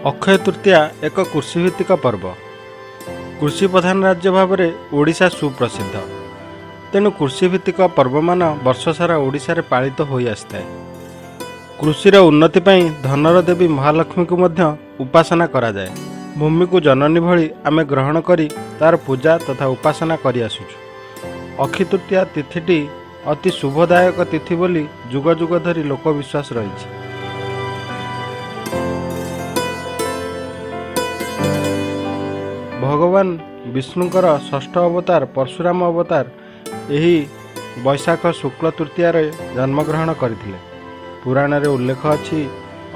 अक्षय तृतीया एक कृषिभित्तिक पर्व। कृषि प्रधान राज्य भाव में ओडिशा सुप्रसिद्ध। तेणु कृषिभित्तिक पर्व मान वर्ष सारा ओडिशा रे पालित होई आस्ताए। कृषिर उन्नति पई धनर देवी महालक्ष्मी को मध्य उपासना करा जाए। भूमि को जननी भली आमे ग्रहण करी तार पूजा तथा उपासना करी आसुछु। अक्षय तृतीया तिथिटी अति शुभदायक तिथि बोली जुग जुग धरी लोक विश्वास रही। भगवान विष्णुकर षष्ठ अवतार परशुराम अवतार यही वैशाख शुक्ल तृतीया जन्मग्रहण करथिले। पुराण रे उल्लेख अछि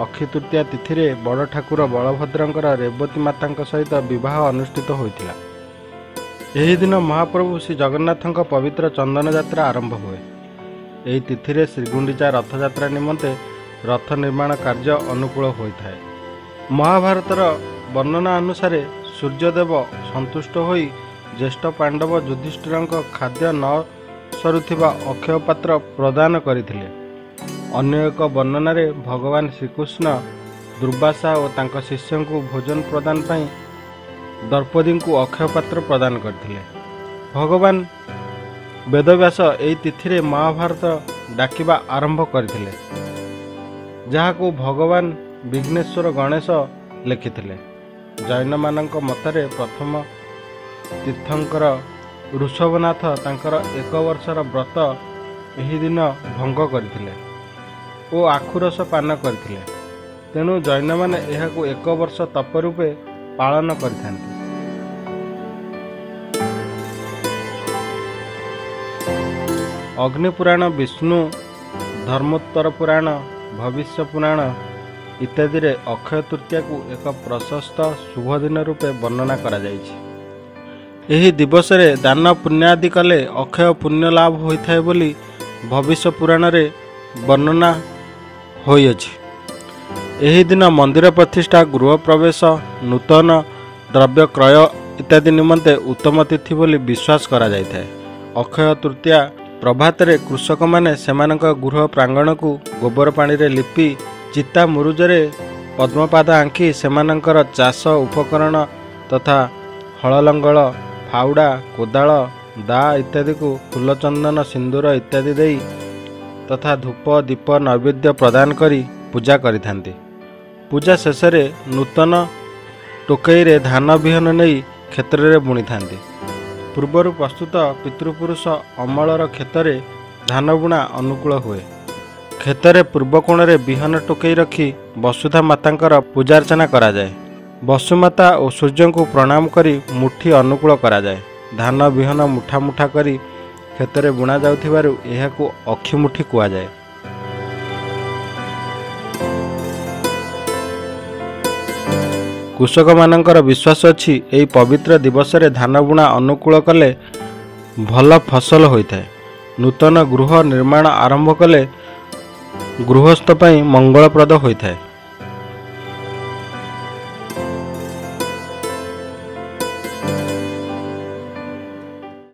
अक्षय तृतीया तिथि रे बड़ ठाकुर बलभद्रंकर रेवती माता सहित विवाह अनुष्ठित होइथिला। एही दिन महाप्रभु श्री जगन्नाथଙ୍କ पवित्र चंदन यात्रा आरंभ हुए। एही तिथि रे श्रीगुंडीचा रथ यात्रा निमंते रथ निर्माण कार्य अनुकूल होइथाय। महाभारतर वर्णना अनुसार सूर्यदेव संतुष्ट होई ज्येष्ठ पांडव युधिष्ठिरଙ୍କ खाद्य न सरुथिबा अक्षय पात्र प्रदान करथिले। अन्य एक वर्णना रे भगवान श्रीकृष्ण दुर्वासा और तांका शिष्यों को भोजन प्रदान पाई द्रौपदी को अक्षय पात्र प्रदान करथिले। भगवान वेदव्यास एही तिथि रे महाभारत डाकिबा आरंभ करथिले, जहाको भगवान विघ्नेश्वर गणेश लिखिथिले। जैन मानक मतरे प्रथम तीर्थंकर ऋषभनाथ तांकर एक वर्षर व्रत एही दिन भंग करथिले ओ आखुरस पान करथिले। तेणु जैन माने एहाको एक वर्ष तप रूपे पालन करथांती। अग्नि पुराण, विष्णु धर्मोत्तर पुराण, भविष्य पुराण इत्यादि रे अक्षय तृतीया को एक प्रशस्त शुभ दिन रूपे वर्णना करा जाइछि। एही दिवस रे दान पुण्य आदि कले अक्षय पुण्य लाभ होइथाय बोली भविष्य पुराण रे वर्णना होइछि। एही दिन मंदिर प्रतिष्ठा, गृह प्रवेश, नूतन द्रव्य क्रय इत्यादि निमंते उत्तम तिथि बोली विश्वास करा जाइथाय। अक्षय तृतीया प्रभात रे कृषक माने सेमानक गृह प्रांगण को गोबर पानी रे लिपि चिता मुरुजरे पद्मपाद आंकी सेमानंकर चाष उपकरण तथा हल लंगल, फाउड़ा, कोदाल, दा इत्यादि को फूल, चंदन, सिंदूर इत्यादि देई तथा धूप दीप नैवेद्य प्रदान करी पूजा करिथांती। पूजा शेष रे नूतन टोकई रे धान बिहन नहीं क्षेत्र रे बुणी थांती। पूर्वर प्रस्तुत पितृपुरुष अमलर क्षेत्र धान बुणा अनुकूल हुए। क्षेत्र पूर्व कोण रे बिहन टोकई रखी वसुधा मातांकर पूजार्चना करा जाए। वसुमाता और सूर्य को प्रणाम करी मुठी अनुकूल करा जाए। धान बिहन मुठा मुठा करी क्षेत्र बुणा जाउथिबारु एहाकु अक्षी मुठी कुआ जाए। कृषक मानंकर विश्वास अछि एही पवित्र दिवस रे धान बुणा अनुकूल कले भल फसल होइथाय। नूतन गृह निर्माण आरंभ कले गृहस्थ पई मंगलप्रद होइथाय।